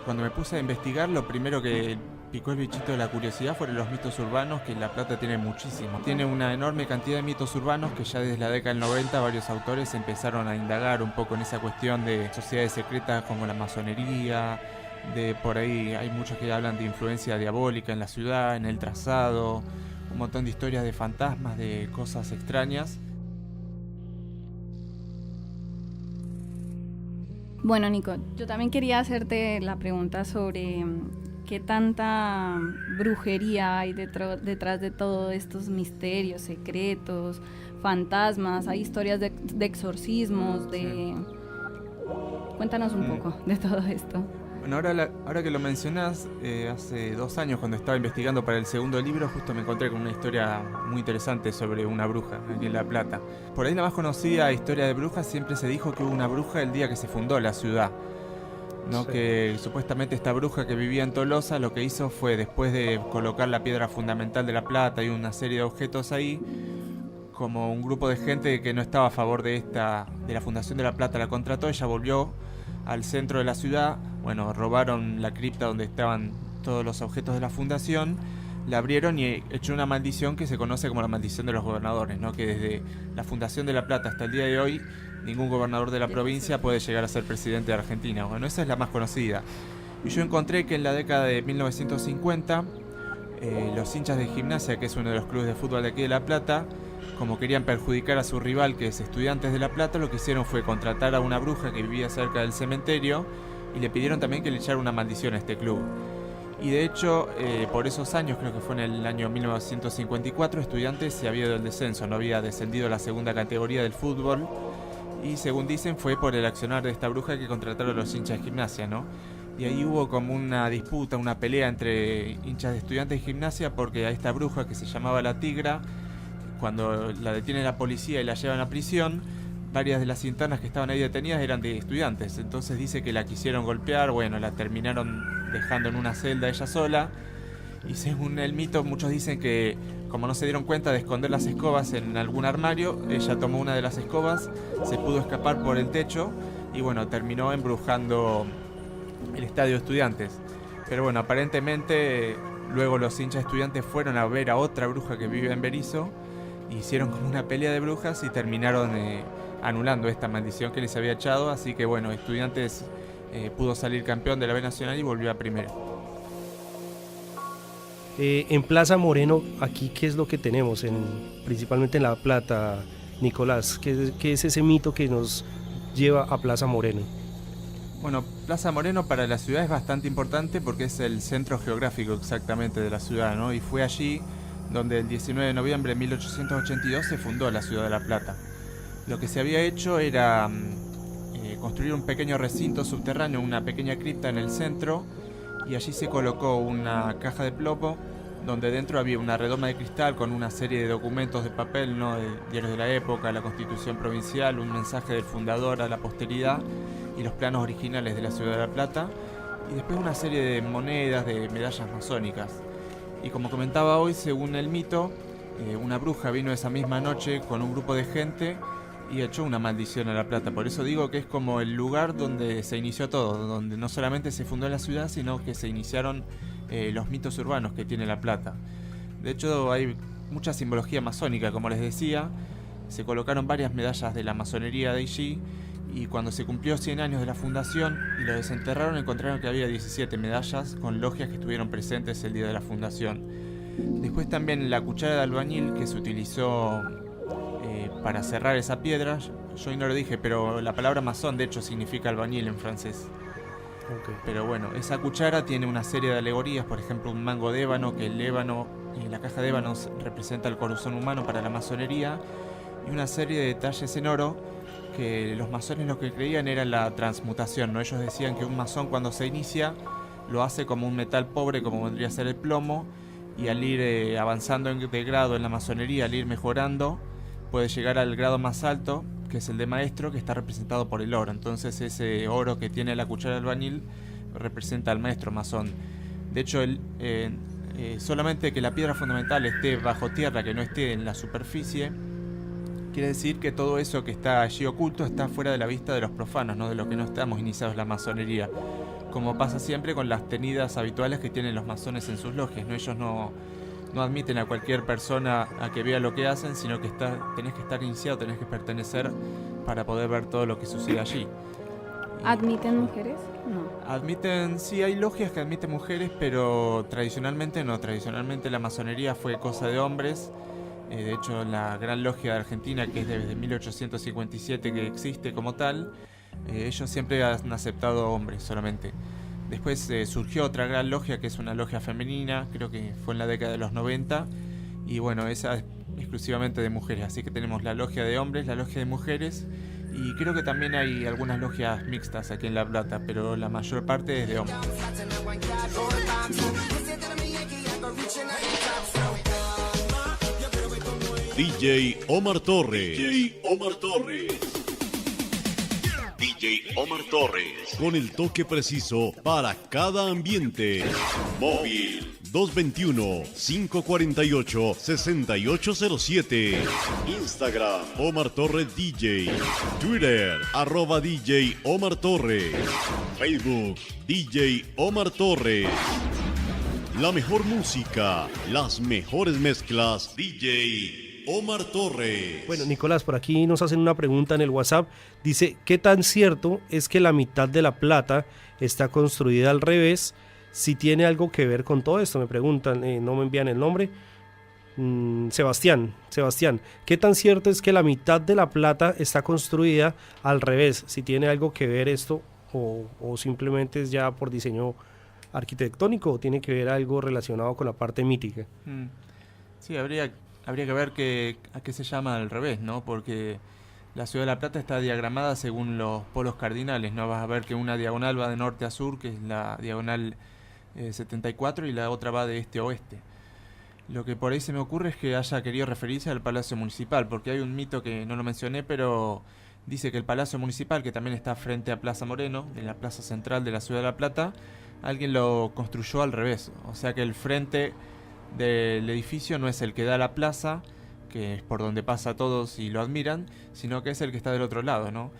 cuando me puse a investigar, lo primero que picó el bichito de la curiosidad fueron los mitos urbanos, que La Plata tiene muchísimos. Tiene una enorme cantidad de mitos urbanos que ya desde la década del 90 varios autores empezaron a indagar un poco en esa cuestión de sociedades secretas como la masonería, de por ahí hay muchos que hablan de influencia diabólica en la ciudad, en el trazado, un montón de historias de fantasmas, de cosas extrañas. Bueno, Nico, yo también quería hacerte la pregunta sobre qué tanta brujería hay detrás de todos estos misterios, secretos, fantasmas. Hay historias de exorcismos, de... Cuéntanos un poco de todo esto. Bueno, ahora que lo mencionás, hace 2 años cuando estaba investigando para el segundo libro, justo me encontré con una historia muy interesante sobre una bruja aquí en La Plata. Por ahí la más conocida historia de brujas siempre se dijo que hubo una bruja el día que se fundó la ciudad, ¿no? Sí. Que supuestamente esta bruja que vivía en Tolosa lo que hizo fue, después de colocar la piedra fundamental de La Plata y una serie de objetos ahí, como un grupo de gente que no estaba a favor de la fundación de La Plata la contrató, ella volvió al centro de la ciudad, bueno, robaron la cripta donde estaban todos los objetos de la fundación, la abrieron y echó una maldición que se conoce como la maldición de los gobernadores, ¿no? Que desde la fundación de La Plata hasta el día de hoy ningún gobernador de la provincia puede llegar a ser presidente de Argentina. Bueno, esa es la más conocida. Y yo encontré que en la década de 1950 los hinchas de Gimnasia, que es uno de los clubes de fútbol de aquí de La Plata, como querían perjudicar a su rival, que es Estudiantes de La Plata, lo que hicieron fue contratar a una bruja que vivía cerca del cementerio y le pidieron también que le echara una maldición a este club. Y de hecho, por esos años, creo que fue en el año 1954, Estudiantes se había ido del descenso, no había descendido a la segunda categoría del fútbol, y según dicen fue por el accionar de esta bruja que contrataron a los hinchas de Gimnasia, ¿no? Y ahí hubo como una disputa, una pelea entre hinchas de Estudiantes y Gimnasia, porque a esta bruja que se llamaba la Tigra, cuando la detiene la policía y la llevan a prisión, varias de las internas que estaban ahí detenidas eran de Estudiantes. Entonces dice que la quisieron golpear, bueno, la terminaron dejando en una celda ella sola. Y según el mito, muchos dicen que como no se dieron cuenta de esconder las escobas en algún armario, ella tomó una de las escobas, se pudo escapar por el techo y bueno, terminó embrujando el estadio Estudiantes. Pero bueno, aparentemente luego los hinchas Estudiantes fueron a ver a otra bruja que vive en Berisso, hicieron como una pelea de brujas y terminaron anulando esta maldición que les había echado, así que bueno, Estudiantes pudo salir campeón de la B Nacional y volvió a primera. En Plaza Moreno, aquí, ¿qué es lo que tenemos? Principalmente en La Plata, Nicolás, ¿qué es ese mito que nos lleva a Plaza Moreno? Bueno, Plaza Moreno para la ciudad es bastante importante porque es el centro geográfico exactamente de la ciudad, ¿no? Y fue allí donde el 19 de noviembre de 1882 se fundó la ciudad de La Plata. Lo que se había hecho era construir un pequeño recinto subterráneo, una pequeña cripta en el centro, y allí se colocó una caja de plomo donde dentro había una redoma de cristal con una serie de documentos de papel, ¿no? De diarios de la época, la Constitución Provincial, un mensaje del fundador a la posteridad y los planos originales de la ciudad de La Plata, y después una serie de monedas, de medallas masónicas. Y como comentaba hoy, según el mito, una bruja vino esa misma noche con un grupo de gente y echó una maldición a La Plata. Por eso digo que es como el lugar donde se inició todo, donde no solamente se fundó la ciudad, sino que se iniciaron los mitos urbanos que tiene La Plata. De hecho, hay mucha simbología masónica, como les decía. Se colocaron varias medallas de la masonería de allí, y cuando se cumplió 100 años de la fundación y lo desenterraron, encontraron que había 17 medallas con logias que estuvieron presentes el día de la fundación. Después también la cuchara de albañil que se utilizó para cerrar esa piedra. Yo hoy no lo dije, pero la palabra masón de hecho significa albañil en francés. Okay. Pero bueno, esa cuchara tiene una serie de alegorías, por ejemplo un mango de ébano, que el ébano, la caja de ébanos representa el corazón humano para la masonería, y una serie de detalles en oro que los masones lo que creían era la transmutación, ¿no? Ellos decían que un masón cuando se inicia lo hace como un metal pobre, como vendría a ser el plomo, y al ir avanzando de grado en la masonería, al ir mejorando, puede llegar al grado más alto, que es el de maestro, que está representado por el oro. Entonces ese oro que tiene la cuchara de albañil representa al maestro masón. De hecho, solamente que la piedra fundamental esté bajo tierra, que no esté en la superficie, quiere decir que todo eso que está allí oculto está fuera de la vista de los profanos, ¿no? De los que no estamos iniciados en la masonería. como pasa siempre con las tenidas habituales que tienen los masones en sus logias, ¿no? Ellos no admiten a cualquier persona a que vea lo que hacen, sino que tenés que estar iniciado, tenés que pertenecer para poder ver todo lo que sucede allí. ¿Admiten mujeres? No. Admiten, sí, hay logias que admiten mujeres, pero tradicionalmente no. Tradicionalmente la masonería fue cosa de hombres. De hecho, la Gran Logia de Argentina, que es desde 1857 que existe como tal, ellos siempre han aceptado hombres solamente. Después surgió otra Gran Logia, que es una logia femenina, creo que fue en la década de los 90, y bueno, esa es exclusivamente de mujeres. Así que tenemos la logia de hombres, la logia de mujeres, y creo que también hay algunas logias mixtas aquí en La Plata, pero la mayor parte es de hombres. DJ Omar Torres. DJ Omar Torres. DJ Omar Torres. Con el toque preciso para cada ambiente. Móvil 221-548-6807. Instagram Omar Torres DJ. Twitter @DJ Omar Torres. Facebook DJ Omar Torres. La mejor música, las mejores mezclas, DJ Omar Torres. Bueno, Nicolás, por aquí nos hacen una pregunta en el WhatsApp. Dice, ¿qué tan cierto es que la mitad de La Plata está construida al revés? Si tiene algo que ver con todo esto, me preguntan, no me envían el nombre. Sebastián, ¿qué tan cierto es que la mitad de La Plata está construida al revés? Si tiene algo que ver esto o simplemente es ya por diseño arquitectónico o tiene que ver algo relacionado con la parte mítica. Sí, habría que ver a qué se llama al revés, ¿no? Porque la ciudad de La Plata está diagramada según los polos cardinales, ¿no? Vas a ver que una diagonal va de norte a sur, que es la diagonal 74, y la otra va de este a oeste. Lo que por ahí se me ocurre es que haya querido referirse al Palacio Municipal, porque hay un mito que no lo mencioné, pero dice que el Palacio Municipal, que también está frente a Plaza Moreno, en la plaza central de la ciudad de La Plata, alguien lo construyó al revés. O sea que el frente del edificio no es el que da a la plaza, que es por donde pasa todos y lo admiran, sino que es el que está del otro lado, ¿no?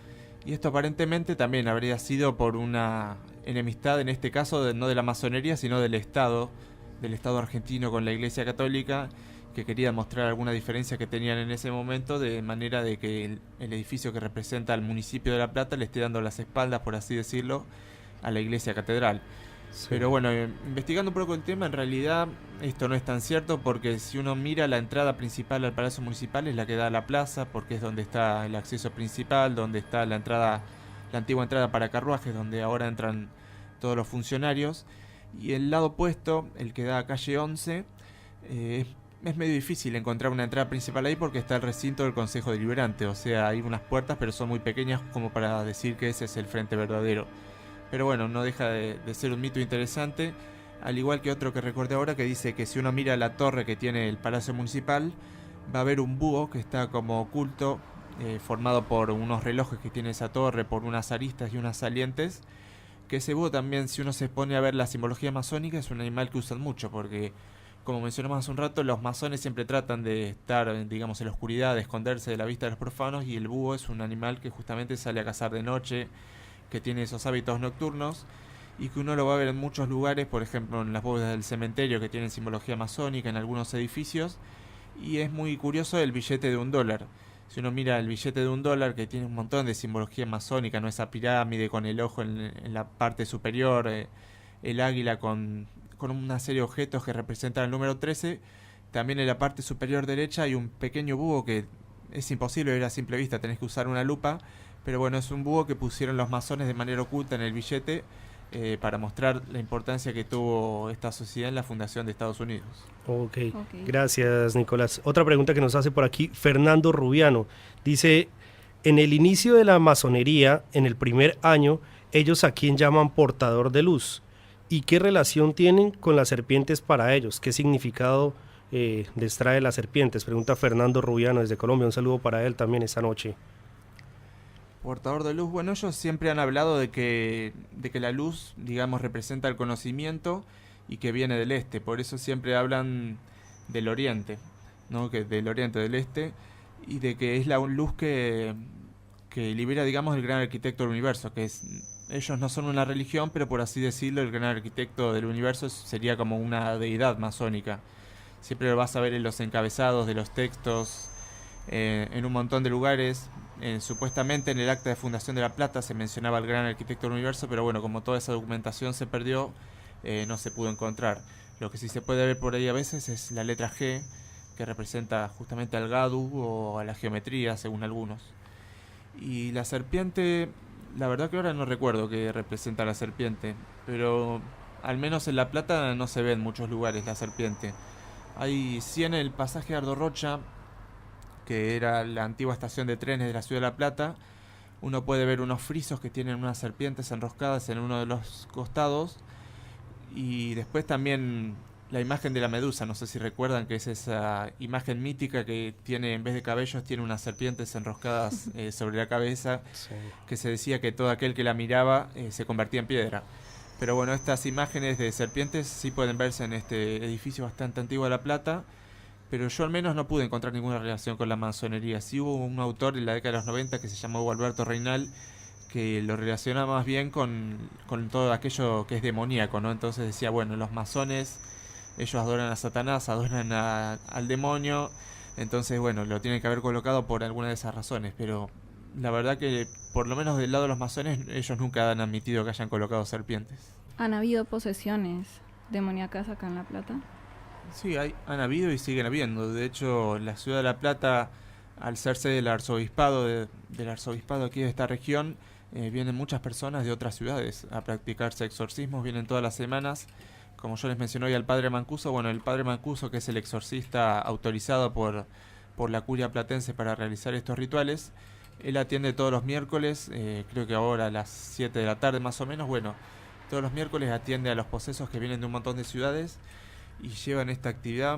Y esto aparentemente también habría sido por una enemistad, en este caso no de la masonería, sino del Estado argentino con la Iglesia Católica, que quería mostrar alguna diferencia que tenían en ese momento, de manera de que el edificio que representa al municipio de La Plata le esté dando las espaldas, por así decirlo, a la Iglesia Catedral. Sí. Pero bueno, investigando un poco el tema, en realidad esto no es tan cierto, porque si uno mira la entrada principal al Palacio Municipal es la que da a la plaza, porque es donde está el acceso principal, donde está la antigua entrada para carruajes, donde ahora entran todos los funcionarios, y el lado opuesto, el que da a calle 11, es medio difícil encontrar una entrada principal ahí porque está el recinto del Consejo Deliberante, o sea, hay unas puertas pero son muy pequeñas como para decir que ese es el frente verdadero. Pero bueno, no deja de ser un mito interesante, al igual que otro que recordé ahora, que dice que si uno mira la torre que tiene el Palacio Municipal, va a ver un búho que está como oculto, formado por unos relojes que tiene esa torre, por unas aristas y unas salientes, que ese búho también, si uno se pone a ver la simbología masónica, es un animal que usan mucho, porque como mencionamos hace un rato, los masones siempre tratan de estar, digamos, en la oscuridad, de esconderse de la vista de los profanos, y el búho es un animal que justamente sale a cazar de noche, que tiene esos hábitos nocturnos, y que uno lo va a ver en muchos lugares, por ejemplo en las bóvedas del cementerio, que tienen simbología masónica, en algunos edificios. Y es muy curioso el billete de $1. Si uno mira el billete de $1, que tiene un montón de simbología masónica, no, esa pirámide con el ojo en la parte superior, el águila con una serie de objetos que representan el número 13, también en la parte superior derecha hay un pequeño búho que es imposible ver a simple vista, tenés que usar una lupa, pero bueno, es un búho que pusieron los masones de manera oculta en el billete, para mostrar la importancia que tuvo esta sociedad en la fundación de Estados Unidos. Ok, gracias Nicolás. Otra pregunta que nos hace por aquí Fernando Rubiano. Dice, en el inicio de la masonería, en el primer año, ellos a quién llaman portador de luz. ¿Y qué relación tienen con las serpientes para ellos? ¿Qué significado les trae las serpientes? Pregunta Fernando Rubiano desde Colombia. Un saludo para él también esta noche. Portador de luz, bueno, ellos siempre han hablado de que la luz, digamos, representa el conocimiento y que viene del este, por eso siempre hablan del oriente, ¿no? Que del oriente, del este, y de que es la luz que libera, digamos, el gran arquitecto del universo, que es ellos no son una religión, pero por así decirlo, el gran arquitecto del universo sería como una deidad masónica. Siempre lo vas a ver en los encabezados de los textos, en un montón de lugares. Supuestamente en el acta de fundación de La Plata se mencionaba al gran arquitecto del universo, pero bueno, como toda esa documentación se perdió, no se pudo encontrar. Lo que sí se puede ver por ahí a veces es la letra G, que representa justamente al Gadu o a la geometría, según algunos. Y la serpiente, la verdad que ahora no recuerdo qué representa la serpiente, pero al menos en La Plata no se ve en muchos lugares la serpiente. Hay sí en el pasaje Ardo Rocha, que era la antigua estación de trenes de la ciudad de La Plata, uno puede ver unos frisos que tienen unas serpientes enroscadas en uno de los costados, y después también la imagen de la medusa, no sé si recuerdan que es esa imagen mítica que tiene, en vez de cabellos, tiene unas serpientes enroscadas sobre la cabeza, Sí. que se decía que todo aquel que la miraba se convertía en piedra. Pero bueno, estas imágenes de serpientes sí pueden verse en este edificio bastante antiguo de La Plata, pero yo al menos no pude encontrar ninguna relación con la masonería. Sí hubo un autor en la década de los 90 que se llamó Alberto Reinal, que lo relacionaba más bien con todo aquello que es demoníaco, ¿no? Entonces decía, bueno, los masones, ellos adoran a Satanás, adoran al demonio, entonces bueno, lo tienen que haber colocado por alguna de esas razones, pero la verdad que por lo menos del lado de los masones ellos nunca han admitido que hayan colocado serpientes. ¿Han habido posesiones demoníacas acá en La Plata? Sí, han habido y siguen habiendo. De hecho, la ciudad de La Plata, al ser sede del arzobispado, del arzobispado aquí de esta región, vienen muchas personas de otras ciudades a practicarse exorcismos, vienen todas las semanas. Como yo les mencioné hoy al padre Mancuso, bueno, el padre Mancuso, que es el exorcista autorizado por la curia platense para realizar estos rituales, él atiende todos los miércoles, creo que ahora a las 7 de la tarde más o menos, bueno, todos los miércoles atiende a los posesos que vienen de un montón de ciudades y llevan esta actividad,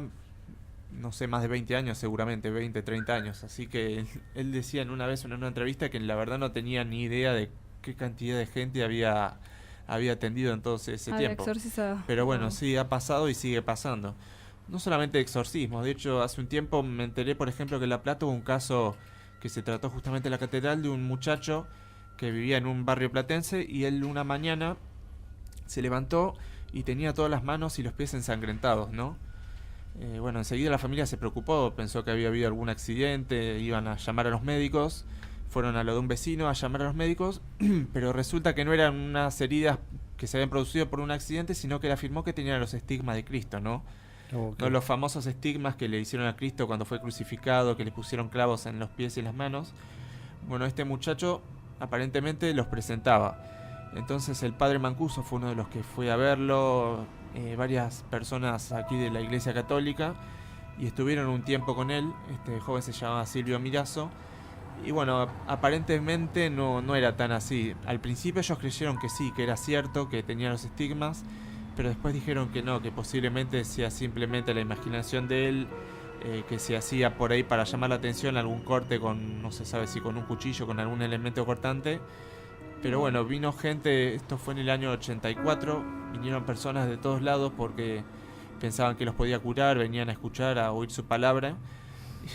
no sé, más de 20 años seguramente, 20, 30 años. Así que él decía en una entrevista que la verdad no tenía ni idea de qué cantidad de gente había atendido en todo ese tiempo. Exorcizado. Pero bueno, sí, ha pasado y sigue pasando. No solamente exorcismos, de hecho hace un tiempo me enteré, por ejemplo, que en La Plata hubo un caso que se trató justamente en la catedral de un muchacho que vivía en un barrio platense y él una mañana se levantó y tenía todas las manos y los pies ensangrentados, ¿no? Bueno, enseguida la familia se preocupó, pensó que había habido algún accidente, iban a llamar a los médicos, fueron a lo de un vecino a llamar a los médicos, pero resulta que no eran unas heridas que se habían producido por un accidente, sino que él afirmó que tenían los estigmas de Cristo, ¿no? Okay. No los famosos estigmas que le hicieron a Cristo cuando fue crucificado, que le pusieron clavos en los pies y en las manos. Bueno, este muchacho aparentemente los presentaba. Entonces el padre Mancuso fue uno de los que fue a verlo, varias personas aquí de la Iglesia Católica, y estuvieron un tiempo con él. Este joven se llamaba Silvio Mirazo, y bueno, aparentemente no era tan así. Al principio ellos creyeron que sí, que era cierto, que tenía los estigmas, pero después dijeron que no, que posiblemente sea simplemente la imaginación de él, que se hacía por ahí para llamar la atención, algún corte con, no se sabe si con un cuchillo, con algún elemento cortante. Pero bueno, vino gente, esto fue en el año 84, vinieron personas de todos lados porque pensaban que los podía curar, venían a escuchar, a oír su palabra.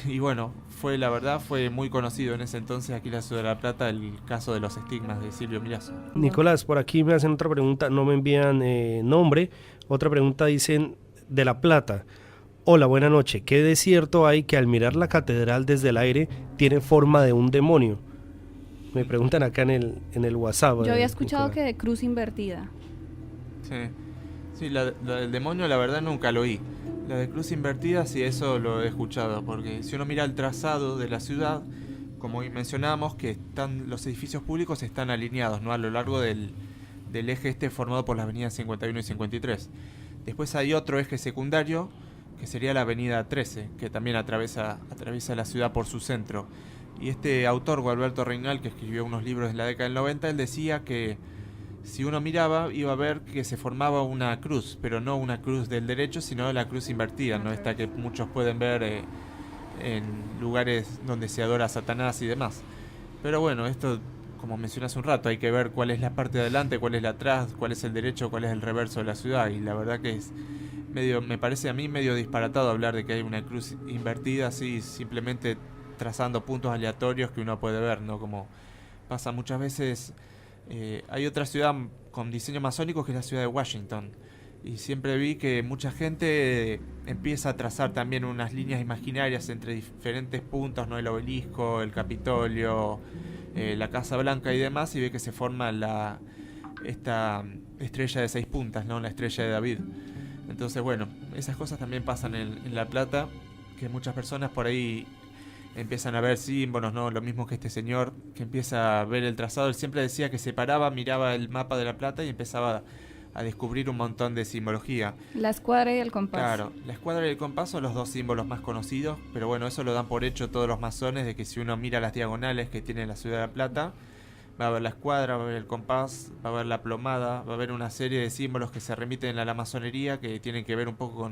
Y bueno, la verdad fue muy conocido en ese entonces aquí en la ciudad de La Plata el caso de los estigmas de Silvio Mirazo. Nicolás, por aquí me hacen otra pregunta, no me envían nombre. Otra pregunta dicen de La Plata. Hola, buena noche. ¿Qué de cierto hay que al mirar la catedral desde el aire tiene forma de un demonio? Me preguntan acá en el WhatsApp. Yo había escuchado Nicolás. que de cruz invertida. Sí, la del demonio la verdad nunca lo oí. La de cruz invertida sí, eso lo he escuchado, porque si uno mira el trazado de la ciudad, como hoy mencionábamos, que los edificios públicos están alineados, ¿no?, a lo largo del eje formado por las avenidas 51 y 53. Después hay otro eje secundario, que sería la avenida 13, que también atraviesa la ciudad por su centro. Y este autor, Gualberto Reinal, que escribió unos libros en la década del 90, él decía que si uno miraba iba a ver que se formaba una cruz, pero no una cruz del derecho, sino la cruz invertida, ¿no? Esta que muchos pueden ver en lugares donde se adora a Satanás y demás. Pero bueno, esto, como mencioné hace un rato, hay que ver cuál es la parte de adelante, cuál es la atrás, cuál es el derecho, cuál es el reverso de la ciudad. Y la verdad que me parece a mí medio disparatado hablar de que hay una cruz invertida así, simplemente trazando puntos aleatorios que uno puede ver, ¿no? Como pasa muchas veces Hay otra ciudad con diseño masónico que es la ciudad de Washington. Y siempre vi que mucha gente empieza a trazar también unas líneas imaginarias entre diferentes puntos, ¿no? El obelisco, el Capitolio, la Casa Blanca y demás, y ve que se forma esta estrella de 6 puntas, ¿no? La estrella de David. Entonces, bueno, esas cosas también pasan en La Plata, que muchas personas por ahí empiezan a ver símbolos, ¿no? Lo mismo que este señor que empieza a ver el trazado. Él siempre decía que se paraba, miraba el mapa de La Plata y empezaba a descubrir un montón de simbología. La escuadra y el compás. Claro, la escuadra y el compás son los dos símbolos más conocidos, pero bueno, eso lo dan por hecho todos los masones, de que si uno mira las diagonales que tiene la ciudad de La Plata, va a ver la escuadra, va a ver el compás, va a ver la plomada, va a ver una serie de símbolos que se remiten a la masonería, que tienen que ver un poco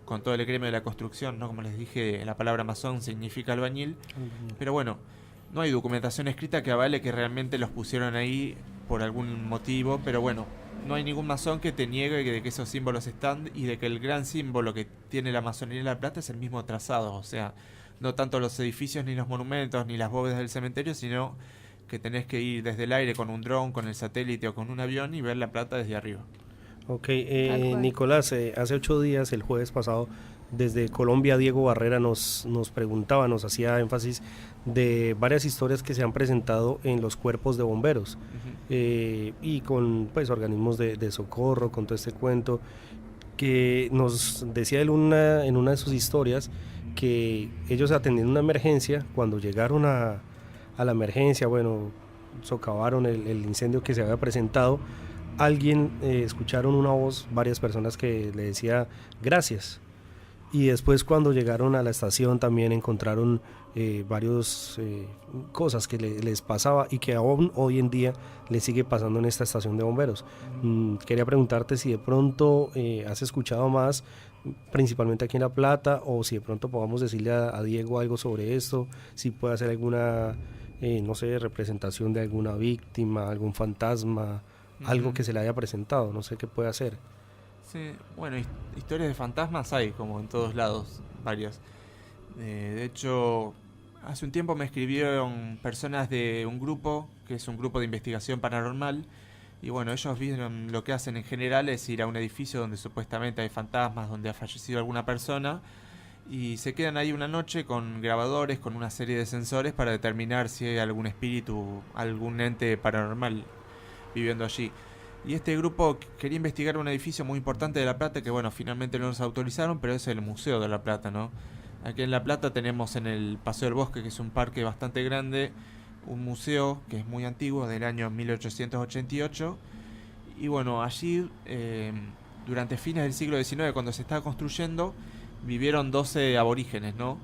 con todo el gremio de la construcción, ¿no? Como les dije, la palabra masón significa albañil, pero bueno, no hay documentación escrita que avale que realmente los pusieron ahí por algún motivo, pero bueno, no hay ningún masón que te niegue de que esos símbolos están y de que el gran símbolo que tiene la masonería de La Plata es el mismo trazado, o sea, no tanto los edificios ni los monumentos ni las bóvedas del cementerio, sino que tenés que ir desde el aire con un dron, con el satélite o con un avión y ver La Plata desde arriba. Ok, Nicolás, hace 8 días, el jueves pasado, desde Colombia, Diego Barrera nos preguntaba, nos hacía énfasis de varias historias que se han presentado en los cuerpos de bomberos. Y con pues organismos de socorro, con todo este cuento, que nos decía él en una de sus historias que ellos atendiendo una emergencia, cuando llegaron a la emergencia, bueno, socavaron el incendio que se había presentado, escucharon una voz, varias personas que le decía gracias. Y después cuando llegaron a la estación también encontraron varias cosas que les pasaba y que aún hoy en día le sigue pasando en esta estación de bomberos. Quería preguntarte si de pronto has escuchado más, principalmente aquí en La Plata, o si de pronto podamos decirle a Diego algo sobre esto, si puede hacer alguna, no sé, representación de alguna víctima, algún fantasma, algo que se le haya presentado, no sé qué puede hacer. Sí, bueno, historias de fantasmas hay, como en todos lados, varias. De hecho, hace un tiempo me escribieron personas de un grupo, que es un grupo de investigación paranormal, y bueno, ellos vieron lo que hacen en general es ir a un edificio donde supuestamente hay fantasmas, donde ha fallecido alguna persona, y se quedan ahí una noche con grabadores, con una serie de sensores para determinar si hay algún espíritu, algún ente paranormal viviendo allí. Y este grupo quería investigar un edificio muy importante de La Plata que, bueno, finalmente no nos autorizaron, pero es el Museo de La Plata, ¿no? Aquí en La Plata tenemos en el Paseo del Bosque, que es un parque bastante grande, un museo que es muy antiguo, del año 1888. Y bueno, allí, durante fines del siglo XIX, cuando se estaba construyendo, vivieron 12 aborígenes, ¿no?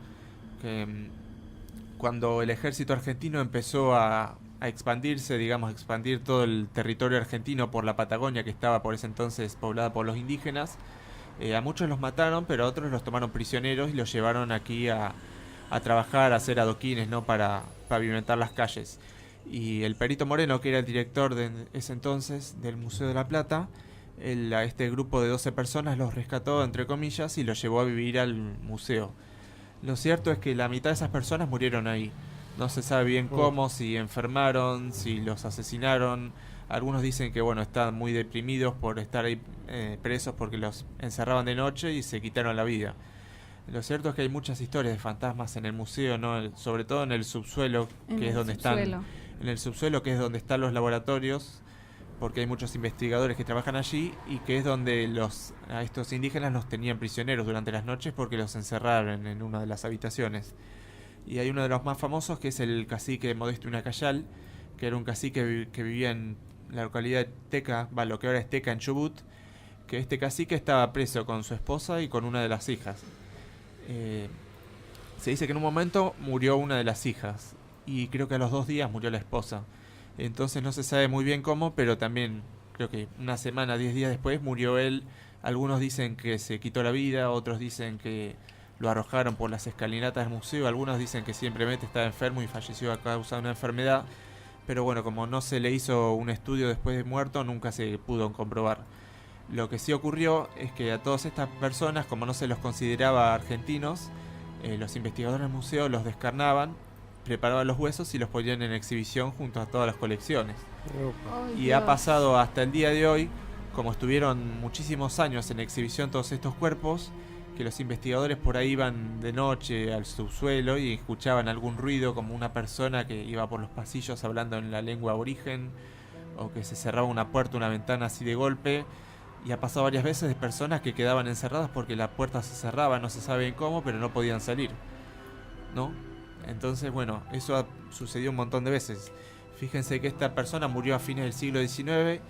Que, cuando el ejército argentino empezó a expandirse, digamos, a expandir todo el territorio argentino por la Patagonia, que estaba por ese entonces poblada por los indígenas, a muchos los mataron, pero a otros los tomaron prisioneros y los llevaron aquí a trabajar, a hacer adoquines, ¿no? Para pavimentar las calles. Y el Perito Moreno, que era el director de ese entonces del Museo de La Plata, a este grupo de 12 personas los rescató, entre comillas, y los llevó a vivir al museo. Lo cierto es que la mitad de esas personas murieron ahí. No se sabe bien cómo, si enfermaron, si los asesinaron. Algunos dicen que, bueno, están muy deprimidos por estar ahí presos porque los encerraban de noche y se quitaron la vida. Lo cierto es que hay muchas historias de fantasmas en el museo, ¿no? Sobre todo en el subsuelo, que es donde están. En el subsuelo, que es donde están los laboratorios, porque hay muchos investigadores que trabajan allí y que es donde a estos indígenas los tenían prisioneros durante las noches porque los encerraron en una de las habitaciones. Y hay uno de los más famosos que es el cacique Modesto Unacayal, que era un cacique que vivía en la localidad de Teca, lo que ahora es Teca en Chubut, que este cacique estaba preso con su esposa y con una de las hijas. Se dice que en un momento murió una de las hijas y creo que a los 2 días murió la esposa. Entonces no se sabe muy bien cómo, pero también creo que una semana, 10 días después murió él. Algunos dicen que se quitó la vida, otros dicen que lo arrojaron por las escalinatas del museo, algunos dicen que simplemente estaba enfermo y falleció a causa de una enfermedad, pero bueno, como no se le hizo un estudio después de muerto, nunca se pudo comprobar. Lo que sí ocurrió es que a todas estas personas, como no se los consideraba argentinos, los investigadores del museo los descarnaban preparaban los huesos y los ponían en exhibición junto a todas las colecciones. Ay, Y Dios. ha pasado hasta el día de hoy, como estuvieron muchísimos años en exhibición todos estos cuerpos, que los investigadores por ahí iban de noche al subsuelo y escuchaban algún ruido, como una persona que iba por los pasillos hablando en la lengua aborigen, o que se cerraba una puerta, una ventana así de golpe. Y ha pasado varias veces de personas que quedaban encerradas porque la puerta se cerraba, no se sabe cómo, pero no podían salir, ¿no? Entonces, bueno, eso ha sucedido un montón de veces. Fíjense que esta persona murió a fines del siglo XIX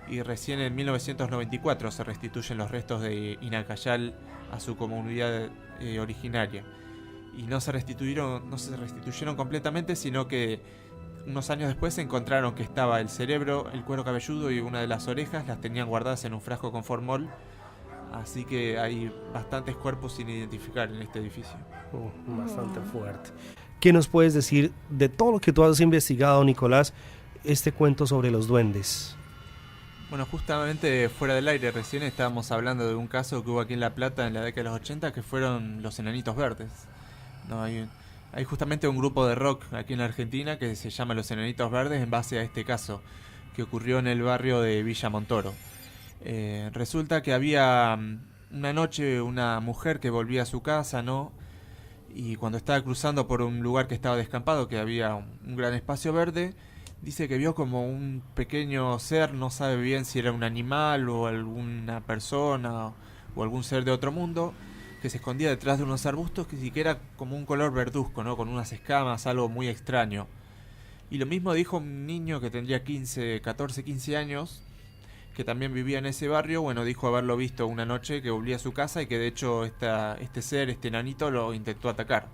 y recién en 1994 se restituyen los restos de Inacayal a su comunidad originaria. Y no se restituyeron completamente, sino que unos años después se encontraron que estaba el cerebro, el cuero cabelludo y una de las orejas, las tenían guardadas en un frasco con formol. Así que hay bastantes cuerpos sin identificar en este edificio. Bastante fuerte. ¿Qué nos puedes decir de todo lo que tú has investigado, Nicolás, este cuento sobre los duendes? Bueno, justamente fuera del aire recién estábamos hablando de un caso que hubo aquí en La Plata en la década de los 80, que fueron los Enanitos Verdes. No, hay justamente un grupo de rock aquí en Argentina que se llama Los Enanitos Verdes en base a este caso que ocurrió en el barrio de Villa Montoro. Resulta que había una noche una mujer que volvía a su casa, ¿no? Y cuando estaba cruzando por un lugar que estaba descampado, que había un gran espacio verde, dice que vio como un pequeño ser, no sabe bien si era un animal o alguna persona o algún ser de otro mundo, que se escondía detrás de unos arbustos que era como un color verduzco, ¿no? Con unas escamas, algo muy extraño. Y lo mismo dijo un niño que tendría 14, 15 años, que también vivía en ese barrio. Bueno, dijo haberlo visto una noche que volvía a su casa y que de hecho este ser, este enanito, lo intentó atacar.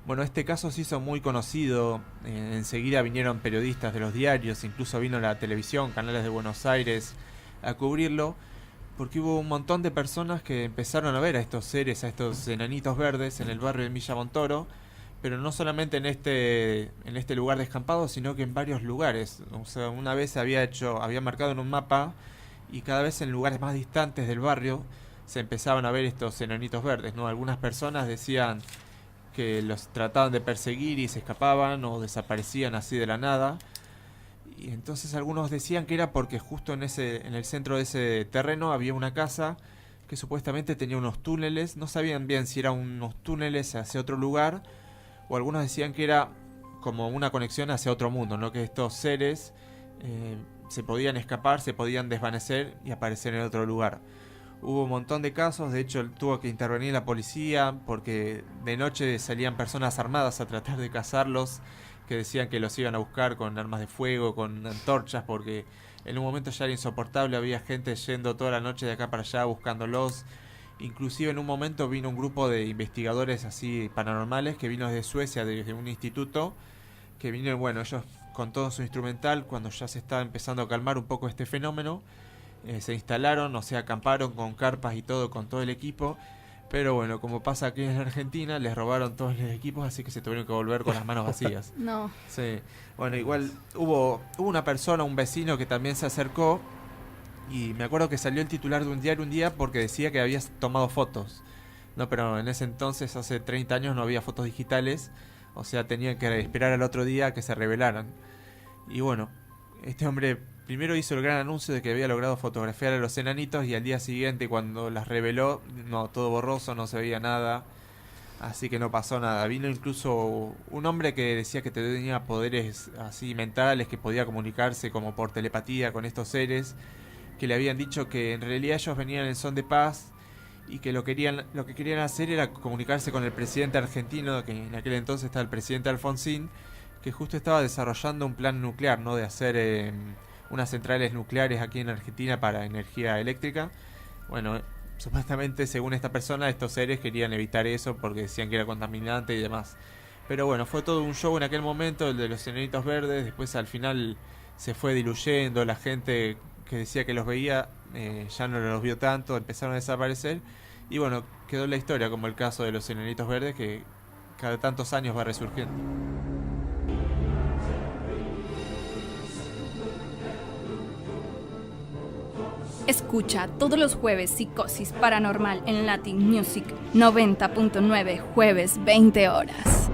Bueno, este caso se hizo muy conocido, enseguida vinieron periodistas de los diarios, incluso vino la televisión, canales de Buenos Aires a cubrirlo, porque hubo un montón de personas que empezaron a ver a estos seres, a estos enanitos verdes en el barrio de Villa Montoro, pero no solamente en este lugar descampado, sino que en varios lugares. O sea, una vez había marcado en un mapa, y cada vez en lugares más distantes del barrio se empezaban a ver estos enanitos verdes, ¿no? Algunas personas decían que los trataban de perseguir y se escapaban o desaparecían así de la nada. Y entonces algunos decían que era porque justo en el centro de ese terreno había una casa que supuestamente tenía unos túneles. No sabían bien si eran unos túneles hacia otro lugar, o algunos decían que era como una conexión hacia otro mundo, ¿no? Que estos seres se podían escapar, se podían desvanecer y aparecer en otro lugar. Hubo un montón de casos, de hecho tuvo que intervenir la policía porque de noche salían personas armadas a tratar de cazarlos, que decían que los iban a buscar con armas de fuego, con antorchas, porque en un momento ya era insoportable, había gente yendo toda la noche de acá para allá buscándolos. Inclusive en un momento vino un grupo de investigadores así paranormales que vino desde Suecia, desde un instituto, que vinieron, bueno, ellos con todo su instrumental, cuando ya se estaba empezando a calmar un poco este fenómeno, se instalaron, o sea, acamparon con carpas y todo, con todo el equipo. Pero bueno, como pasa aquí en Argentina, les robaron todos los equipos, así que se tuvieron que volver con las manos vacías. No. Sí. Bueno, igual hubo una persona, un vecino que también se acercó, y me acuerdo que salió el titular de un diario un día porque decía que había tomado fotos. No, pero en ese entonces, hace 30 años, no había fotos digitales, o sea, tenían que esperar al otro día a que se revelaran. Y bueno, este hombre primero hizo el gran anuncio de que había logrado fotografiar a los enanitos, y al día siguiente, cuando las reveló, no, todo borroso, no se veía nada, así que no pasó nada. Vino incluso un hombre que decía que tenía poderes así mentales, que podía comunicarse como por telepatía con estos seres, que le habían dicho que en realidad ellos venían en son de paz y que lo que querían hacer era comunicarse con el presidente argentino, que en aquel entonces estaba el presidente Alfonsín, que justo estaba desarrollando un plan nuclear, ¿no? De hacer unas centrales nucleares aquí en Argentina para energía eléctrica. Bueno, supuestamente, según esta persona, estos seres querían evitar eso porque decían que era contaminante y demás. Pero bueno, fue todo un show en aquel momento, el de los enanitos verdes. Después al final se fue diluyendo, la gente que decía que los veía ya no los vio tanto, empezaron a desaparecer. Y bueno, quedó la historia como el caso de los enanitos verdes, que cada tantos años va resurgiendo. Escucha todos los jueves Psicosis Paranormal en Latin Music 90.9, jueves 20 horas.